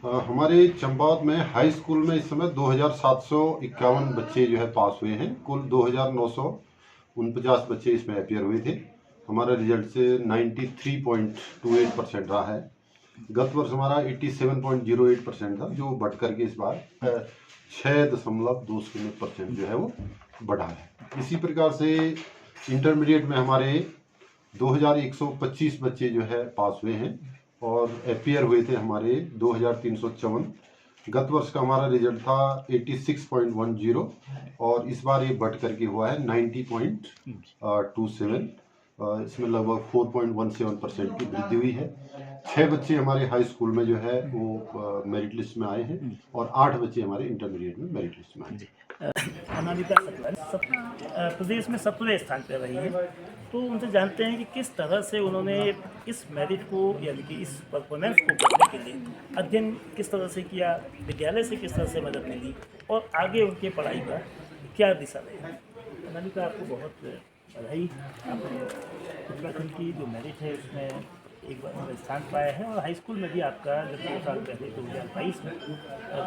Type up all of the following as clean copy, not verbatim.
हमारे चंपावत में high school में इस समय 2751 बच्चे जो है पास हुए हैं। कुल 2949 बच्चे इसमें अपियर हुए थे। हमारा रिजल्ट से 93.28% रहा है। गत वर्ष हमारा 87.08% था, जो बढ़ करके इस बार 6.20% जो है वो बढ़ा है। इसी प्रकार से इंटरमीडिएट में हमारे 2125 बच्चे जो है पास हुए हैं और अपियर हुए थे हमारे 2354। गत वर्ष का हमारा रिजल्ट था 86.10 और इस बार ये बढ़ करके हुआ है 90.27। इसमें लगभग 4.17% की वृद्धि हुई है। 6 बच्चे हमारे हाई स्कूल में जो है वो मेरिट लिस्ट में आए हैं और 8 बच्चे हमारे इंटरमीडिएट में मेरिट लिस्ट में आए हैं। अनामिका प्रदेश में 7वें स्थान पर रही है, तो उनसे जानते हैं कि किस तरह से उन्होंने इस मेरिट को यानी कि इस परफॉर्मेंस को करने के लिए अध्ययन किस तरह से किया, विद्यालय से किस तरह से मदद मिली और आगे उनके पढ़ाई का क्या दिशा रही। अनामिका, आपको बहुत बधाई। आपने उत्तराखंड की जो मेरिट है उसमें एक बार स्थान पाया है और हाई स्कूल में भी आपका जब 2 साल पहले 2022 में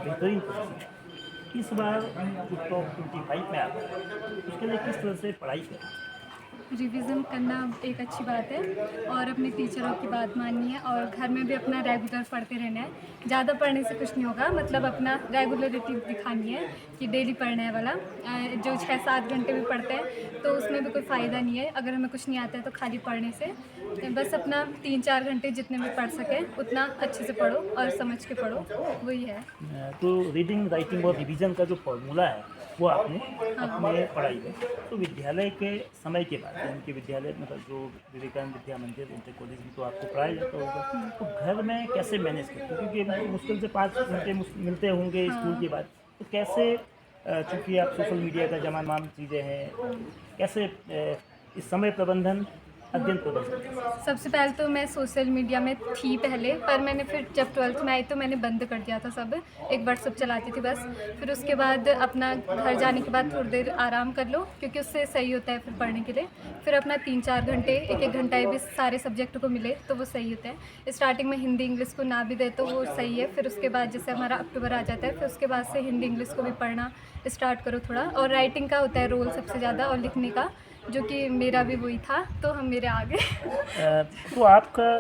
बेहतरीन प्रदर्शन। इस बार जो टॉप 25 में आता है उसके लिए किस तरह से पढ़ाई करें? रिवीजन करना एक अच्छी बात है और अपने टीचरों की बात माननी है और घर में भी अपना रेगुलर पढ़ते रहना है। ज़्यादा पढ़ने से कुछ नहीं होगा, मतलब अपना रेगुलरिटी दिखानी है कि डेली पढ़ना है वाला। जो 6-7 घंटे भी पढ़ते हैं तो उसमें भी कोई फ़ायदा नहीं है अगर हमें कुछ नहीं आता है तो खाली पढ़ने से। बस अपना 3-4 घंटे जितने में पढ़ सकें उतना अच्छे से पढ़ो और समझ के पढ़ो, वही है। तो रीडिंग, राइटिंग और रिवीजन का जो फॉर्मूला है वो आपने अपने पढ़ाई में, तो विद्यालय के समय के बाद यानी कि विद्यालय मतलब जो विवेकानंद विद्या मंदिर इंटर कॉलेज में तो आपको पढ़ाया जाता होगा, तो घर में कैसे मैनेज करते, क्योंकि मुश्किल से 5 घंटे मिलते होंगे स्कूल के बाद, तो कैसे, चूँकि आप सोशल मीडिया का जमाना चीज़ें हैं, कैसे इस समय प्रबंधन अध्ययन प्रबंधन? सबसे पहले तो मैं सोशल मीडिया में थी पहले, पर मैंने फिर जब 12th में आई तो मैंने बंद कर दिया था सब। एक व्हाट्सअप चलाती थी बस। फिर उसके बाद अपना घर जाने के बाद थोड़ी देर आराम कर लो क्योंकि उससे सही होता है फिर पढ़ने के लिए। फिर अपना 3-4 घंटे, 1-1 घंटा भी सारे सब्जेक्ट को मिले तो वो सही होता है। स्टार्टिंग में हिंदी इंग्लिश को ना भी दे तो वो सही है। फिर उसके बाद जैसे हमारा अक्टूबर आ जाता है फिर उसके बाद से हिंदी इंग्लिश को भी पढ़ना स्टार्ट करो थोड़ा। और राइटिंग का होता है रोल सबसे ज़्यादा और लिखने का, जो कि मेरा भी वही था, तो हम मेरे आगे। तो आपका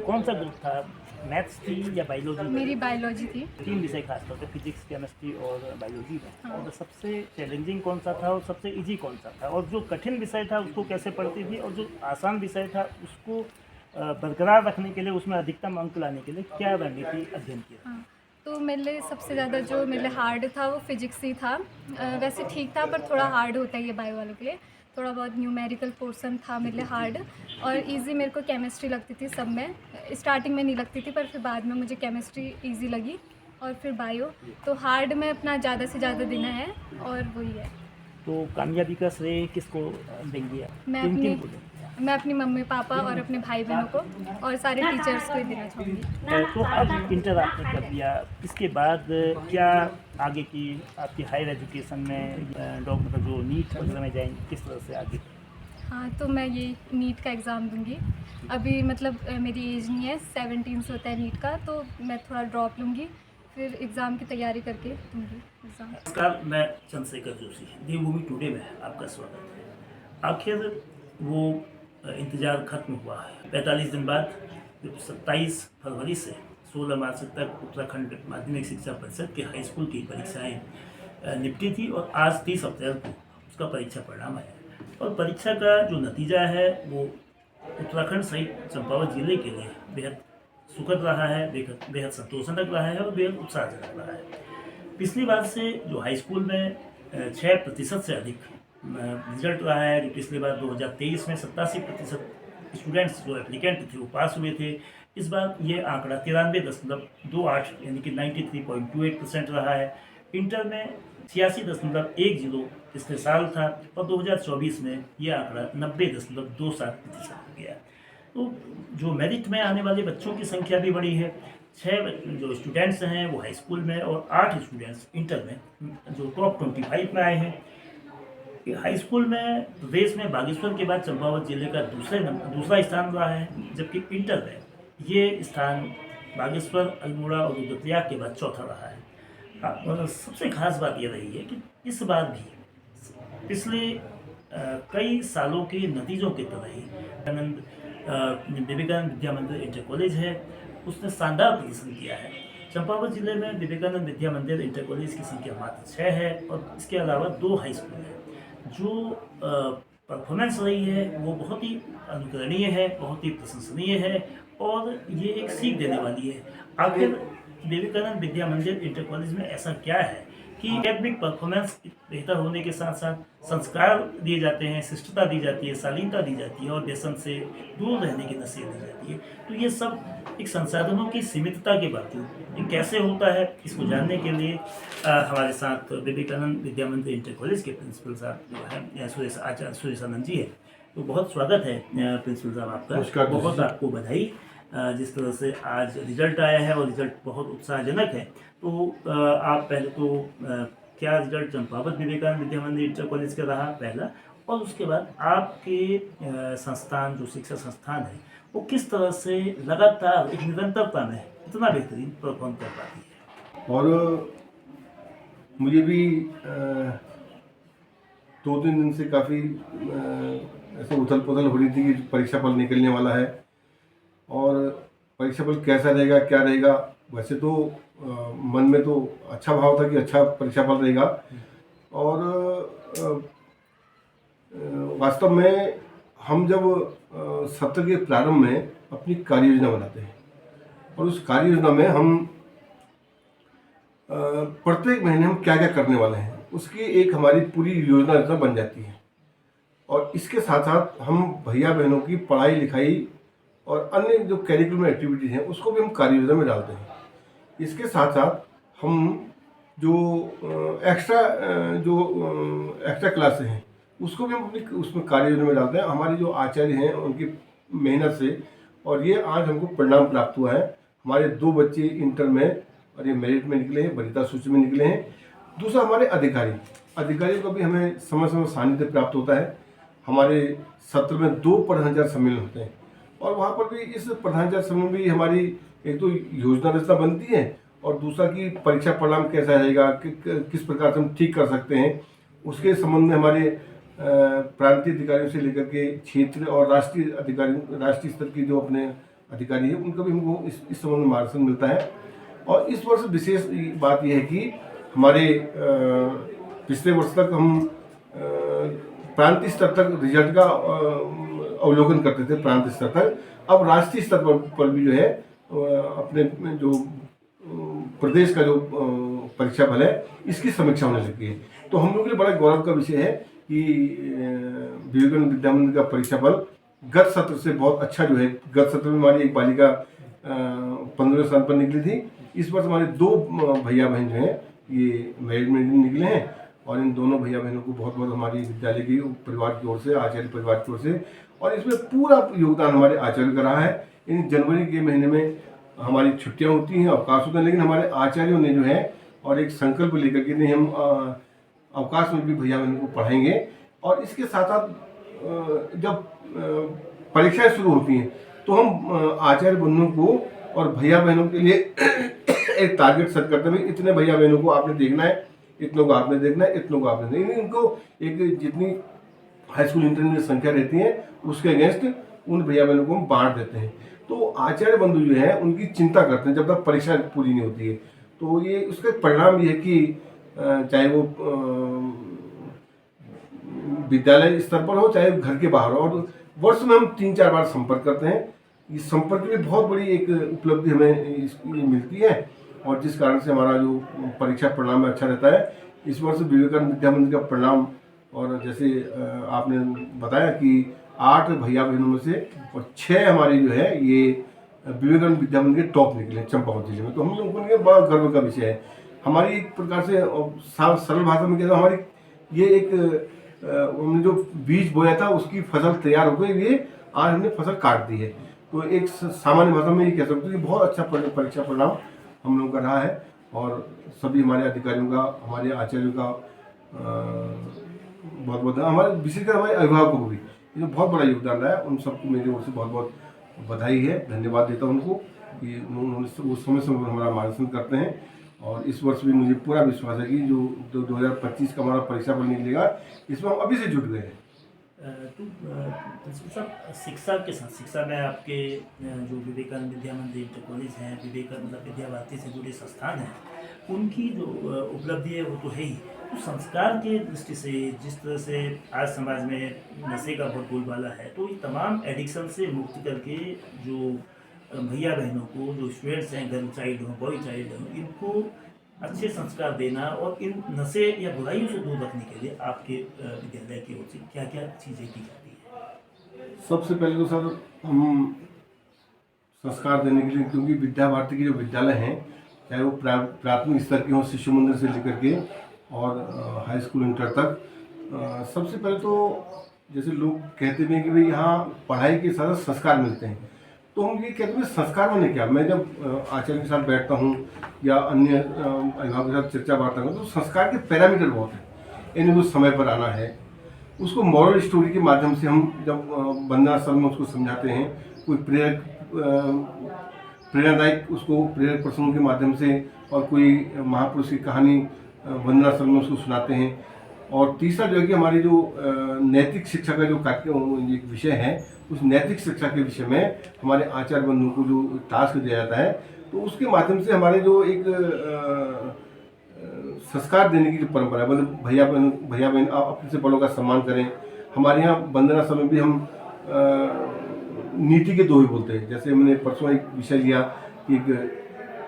कौन सा ग्रुप था, मैथ्स थी या बायोलॉजी? मेरी बायोलॉजी थी। 3 विषय खासतौर पर फिजिक्स, केमिस्ट्री और बायोलॉजी में। हाँ। और सबसे चैलेंजिंग कौन सा था और सबसे इजी कौन सा था, और जो कठिन विषय था उसको कैसे पढ़ती थी, और जो आसान विषय था उसको बरकरार रखने के लिए, उसमें अधिकतम अंक लाने के लिए क्या रणनीति अध्ययन किया? हाँ, तो मेरे लिए सबसे ज़्यादा जो मेरे लिए हार्ड था वो फिजिक्स ही था। वैसे ठीक था पर थोड़ा हार्ड होता है ये बायो वालों के लिए। थोड़ा बहुत न्यूमेरिकल पोर्शन था मेरे लिए हार्ड, और इजी मेरे को केमिस्ट्री लगती थी सब में। स्टार्टिंग में नहीं लगती थी पर फिर बाद में मुझे केमिस्ट्री इजी लगी और फिर बायो। तो हार्ड में अपना ज़्यादा से ज़्यादा देना है और वही है। तो कामयाबी का श्रेय किसको देंगे आप? मैं अपनी मम्मी पापा और अपने भाई बहनों को और सारे टीचर्स को ही देना चाहूँगी। तो अब इंटर आपने कर दिया, इसके बाद क्या आगे की आपकी हायर एजुकेशन में मतलब जो नीट वगैरह में जाएंगे, किस तरह से आगे? हाँ, तो मैं ये नीट का एग्ज़ाम दूँगी। अभी मतलब मेरी एज नहीं है, 17 से होता है नीट का, तो मैं थोड़ा ड्रॉप लूँगी फिर एग्ज़ाम की तैयारी करके दूँगी एग्ज़ाम। नमस्कार, मैं चंद्रशेखर जोशी, देवभूमि टुडे में आपका स्वागत है। आखिर वो इंतज़ार खत्म हुआ है। 45 दिन बाद जब 27 फरवरी से 16 मार्च तक उत्तराखंड माध्यमिक शिक्षा परिषद के हाई स्कूल की परीक्षाएं निपटी थी और आज 30 अप्रैल को उसका परीक्षा परिणाम आया। और परीक्षा का जो नतीजा है वो उत्तराखंड सहित चंपावत जिले के लिए बेहद सुखद रहा है, बेहद संतोषजनक रहा है और बेहद उत्साहजनक रहा है। पिछली बार से जो हाई स्कूल में 6% से अधिक रिजल्ट रहा है, जो पिछली बार 2023 में 87% स्टूडेंट्स जो एप्लीकेंट थे वो पास हुए थे। इस बार ये आंकड़ा 93.28 यानी कि 93.28% रहा है। इंटर में 86.10 पिछले साल था और 2024 में ये आंकड़ा 90.27% हो गया। तो जो मेरिट में आने वाले बच्चों की संख्या भी बड़ी है। 6 जो स्टूडेंट्स हैं वो हाई स्कूल में और 8 स्टूडेंट्स इंटर में जो टॉप 25 में आए हैं। हाई स्कूल में प्रदेश में बागेश्वर के बाद चंपावत जिले का दूसरा स्थान रहा है, जबकि इंटर में ये स्थान बागेश्वर, अल्मोड़ा और रुद्रप्रयाग के बाद चौथा रहा है। और सबसे खास बात ये रही है कि इस बार भी पिछले कई सालों के नतीजों की तरह ही विवेकानंद विद्या मंदिर इंटर कॉलेज है, उसने शानदार प्रदर्शन किया है। चंपावत जिले में विवेकानंद विद्या मंदिर इंटर कॉलेज की संख्या मात्र 6 है और इसके अलावा 2 हाई स्कूल हैं। जो परफॉर्मेंस रही है वो बहुत ही अनुकरणीय है, बहुत ही प्रशंसनीय है और ये एक सीख देने वाली है। आखिर विवेकानंद विद्या मंदिर इंटर कॉलेज में ऐसा क्या है कि एकेडमिक परफॉर्मेंस बेहतर होने के साथ साथ संस्कार दिए जाते हैं, शिष्टता दी जाती है, शालीनता दी जाती है और व्यसन से दूर रहने की नसीहत दी जाती है। तो ये सब एक संसाधनों की सीमितता के बावजूद ये कैसे होता है, इसको जानने के लिए हमारे साथ विवेकानंद विद्या मंदिर इंटर कॉलेज के प्रिंसिपल साहब जो है आचार्य सुरेशानंद जी है। तो बहुत स्वागत है प्रिंसिपल साहब आपका, बहुत आपको बधाई। जिस तरह से आज रिजल्ट आया है और रिजल्ट बहुत उत्साहजनक है। तो आप पहले तो क्या रिजल्ट चंपावत विवेकानंद विद्या मंदिर इंटर कॉलेज का रहा पहला, और उसके बाद आपके संस्थान जो शिक्षा संस्थान है वो किस तरह से लगातार एक निरंतरता में इतना बेहतरीन परफॉर्म कर पाती है। और मुझे भी 2-3 दिन से काफ़ी ऐसे उथल पुथल हो रही थी कि परीक्षा फल निकलने वाला है और परीक्षा फल कैसा रहेगा क्या रहेगा। वैसे तो मन में तो अच्छा भाव था कि अच्छा परीक्षा फल रहेगा और वास्तव में हम जब सत्र के प्रारंभ में अपनी कार्य योजना बनाते हैं और उस कार्य योजना में हम प्रत्येक महीने हम क्या क्या करने वाले हैं उसकी एक हमारी पूरी योजना रचना बन जाती है। और इसके साथ साथ हम भैया बहनों की पढ़ाई लिखाई और अन्य जो करिकुलम एक्टिविटीज़ हैं उसको भी हम कार्य योजना में डालते हैं। इसके साथ साथ हम जो एक्स्ट्रा क्लासेस हैं उसको भी हम अपनी उसमें कार्य योजना में डालते हैं। हमारे जो आचार्य हैं उनकी मेहनत से और ये आज हमको परिणाम प्राप्त हुआ है। हमारे 2 बच्चे इंटर में और ये मेरिट में निकले हैं, वरीयता सूची में निकले हैं। दूसरा हमारे अधिकारियों को भी हमें समय समय सानिध्य प्राप्त होता है। हमारे सत्र में 2 प्रधानाचार्य सम्मेलन होते हैं और वहाँ पर भी इस प्रधानाचार्य सम्मेलन में भी हमारी एक तो योजना रचना बनती है और दूसरा कि परीक्षा परिणाम कैसा रहेगा, किस प्रकार से हम ठीक कर सकते हैं, उसके संबंध में हमारे प्रांतीय अधिकारियों से लेकर के क्षेत्र और राष्ट्रीय स्तर की जो अपने अधिकारी हैं उनका भी हमको इस संबंध में मार्गदर्शन मिलता है। और इस वर्ष विशेष बात यह है कि हमारे पिछले वर्ष तक हम प्रांतीय स्तर तक रिजल्ट का अवलोकन करते थे प्रांतीय स्तर तक। अब राष्ट्रीय स्तर पर भी जो है अपने जो प्रदेश का जो परीक्षा फल है इसकी समीक्षा होने लगी है। तो हम लोगों के लिए बड़ा गौरव का विषय है कि विवेकानंद विद्या मंदिर का परीक्षा फल गत सत्र से बहुत अच्छा जो है। गत सत्र में हमारी एक बालिका 15वें स्थान पर निकली थी। इस वर्ष हमारे 2 भैया बहन जो हैं ये मेरिट में निकले हैं और इन दोनों भैया बहनों को बहुत बहुत हमारी विद्यालय की परिवार की ओर से, आचार्य परिवार की ओर से, और इसमें पूरा योगदान हमारे आचार्य का रहा है। इन जनवरी के महीने में हमारी छुट्टियां होती हैं, अवकाश होता है, लेकिन हमारे आचार्यों ने जो है और एक संकल्प लेकर के नहीं हम अवकाश में भी भैया बहनों को पढ़ाएंगे। और इसके साथ साथ जब परीक्षाएं शुरू होती हैं तो हम आचार्य बंधुओं को और भैया बहनों के लिए एक टारगेट सेट करते हैं। इतने भैया बहनों को आपने देखना है, इतनों को आपने देखना है, इतनों को आपने देखना है। इनको एक जितनी हाई स्कूल इंटरमीडिएट संख्या रहती है उसके अगेंस्ट उन भैया बहनों को हम बांट देते हैं। तो आचार्य बंधु जो है उनकी चिंता करते हैं जब तक परीक्षा पूरी नहीं होती है। तो ये उसका परिणाम ये है कि चाहे वो विद्यालय स्तर पर हो चाहे घर के बाहर हो, और वर्ष में हम 3-4 बार संपर्क करते हैं। इस संपर्क में बहुत बड़ी एक उपलब्धि हमें मिलती है और जिस कारण से हमारा जो परीक्षा परिणाम अच्छा रहता है। इस वर्ष विवेकानंद विद्या मंदिर का परिणाम, और जैसे आपने बताया कि 8 भैया बहनों में से और 6 हमारे जो है ये विवेकानंद विद्या मंदिर के टॉप निकले चंपावत जिले में। तो हम लोगों को लिए बड़ा गर्व का विषय है। हमारी एक प्रकार से सरल भाषा में कहते हैं हमारी ये एक हमने जो बीज बोया था उसकी फसल तैयार हो गई, ये आज हमने फसल काट दी है। तो एक सामान्य भाषा में ये कह सकते हैं कि बहुत अच्छा परीक्षा परिणाम हम लोगों का रहा है और सभी हमारे अधिकारियों का, हमारे आचार्यों का बहुत बहुत हमारे विशेषकर हमारे अभिभावकों को भी इसमें बहुत बड़ा योगदान रहा है। उन सबको मेरी ओर से बहुत बहुत बधाई है, धन्यवाद देता हूँ उनको कि उन्होंने वो समय समय पर हमारा मार्गदर्शन करते हैं। और इस वर्ष भी मुझे पूरा विश्वास है कि जो 2025 का हमारा परीक्षा पर निकलेगा इसमें हम अभी से जुट गए हैं। तो प्रिंसिपल साहब, शिक्षा के साथ शिक्षा में आपके जो विवेकानंद विद्या मंदिर इंटर कॉलेज हैं, विवेकानंद विद्या भारती से जुड़े संस्थान हैं, उनकी जो उपलब्धि है वो तो है ही। तो संस्कार के दृष्टि से जिस तरह से आज समाज में नशे का बहुत बोलबाला है, तो ये तमाम एडिक्शन से मुक्त करके जो भैया बहनों को, जो स्टूडेंट्स हैं, गर्ल चाइल्ड हो, बॉय चाइल्ड हो, इनको अच्छे संस्कार देना और इन नशे या बुराइयों से दूर रखने के लिए आपके विद्यालय की ओर से क्या क्या चीज़ें की जाती है? सबसे पहले तो सर हम संस्कार देने के लिए, क्योंकि विद्या भारती के जो विद्यालय हैं, चाहे वो प्राथमिक स्तर के हों, शिशु मंदिर से लेकर के और हाई स्कूल इंटर तक, सबसे पहले तो जैसे लोग कहते हैं कि भाई यहाँ पढ़ाई के साथ संस्कार मिलते हैं, तो हम ये कहते हैं संस्कार मैंने क्या, मैं जब आचार्य के साथ बैठता हूँ या अन्य अभिभावक के साथ चर्चा वार्ता करूँ, तो संस्कार के पैरामीटर बहुत हैं। यानी वो समय पर आना है, उसको मॉरल स्टोरी के माध्यम से हम जब वंदनाश्रम में उसको समझाते हैं, कोई प्रेरणादायक उसको प्रेरक प्रसंगों के माध्यम से, और कोई महापुरुष की कहानी वंदनाश्रम में उसको सुनाते हैं। और तीसरा जो है कि हमारी जो नैतिक शिक्षा का जो एक विषय है, उस नैतिक शिक्षा के विषय में हमारे आचार्य बंधुओं को जो टास्क दिया जाता है, तो उसके माध्यम से हमारे जो एक संस्कार देने की जो परंपरा है, मतलब भैया बहन आप अपने से बड़ों का सम्मान करें। हमारे यहाँ वंदनाश्रम में भी हम नीति के दोहे बोलते हैं। जैसे मैंने परसों एक विषय लिया कि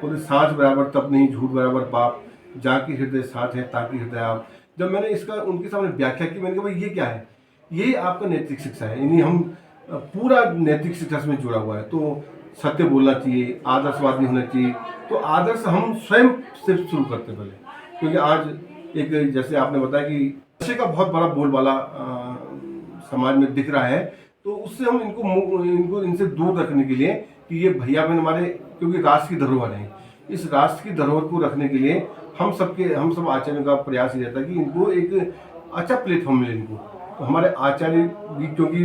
बोले साँच बराबर तप नहीं, झूठ बराबर पाप, जाके हृदय साथ है ताकि हृदय आप। जब मैंने इसका उनके सामने व्याख्या की, मैंने कहा भाई ये क्या है, ये आपका नैतिक शिक्षा है। यानी हम पूरा नैतिक शिक्षा से जुड़ा हुआ है। तो सत्य बोलना चाहिए, आदर्शवादी होना चाहिए। तो आदर्श हम स्वयं से शुरू करते पहले, क्योंकि आज एक जैसे आपने बताया कि नशे का बहुत बड़ा बोलबाला समाज में दिख रहा है, तो उससे हम इनको इनसे दूर रखने के लिए कि ये भैया बहन हमारे, क्योंकि राष्ट्र की धरोहर है, इस राष्ट्र की धरोहर को रखने के लिए हम सब आचार्यों का प्रयास ही रहता है कि इनको एक अच्छा प्लेटफॉर्म मिले इनको। तो हमारे आचार्य भी क्योंकि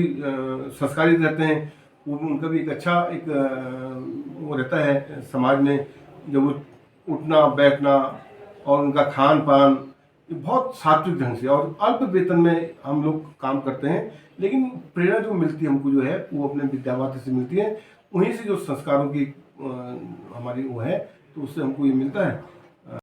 संस्कारित रहते हैं, उनका भी एक अच्छा वो रहता है समाज में, जब वो उठना बैठना और उनका खान पान बहुत सात्विक ढंग से और अल्प वेतन में हम लोग काम करते हैं। लेकिन प्रेरणा जो मिलती है हमको जो है वो अपने विद्यावार्ती से मिलती है, वहीं से जो संस्कारों की हमारी वो है, तो उससे हमको ये मिलता है।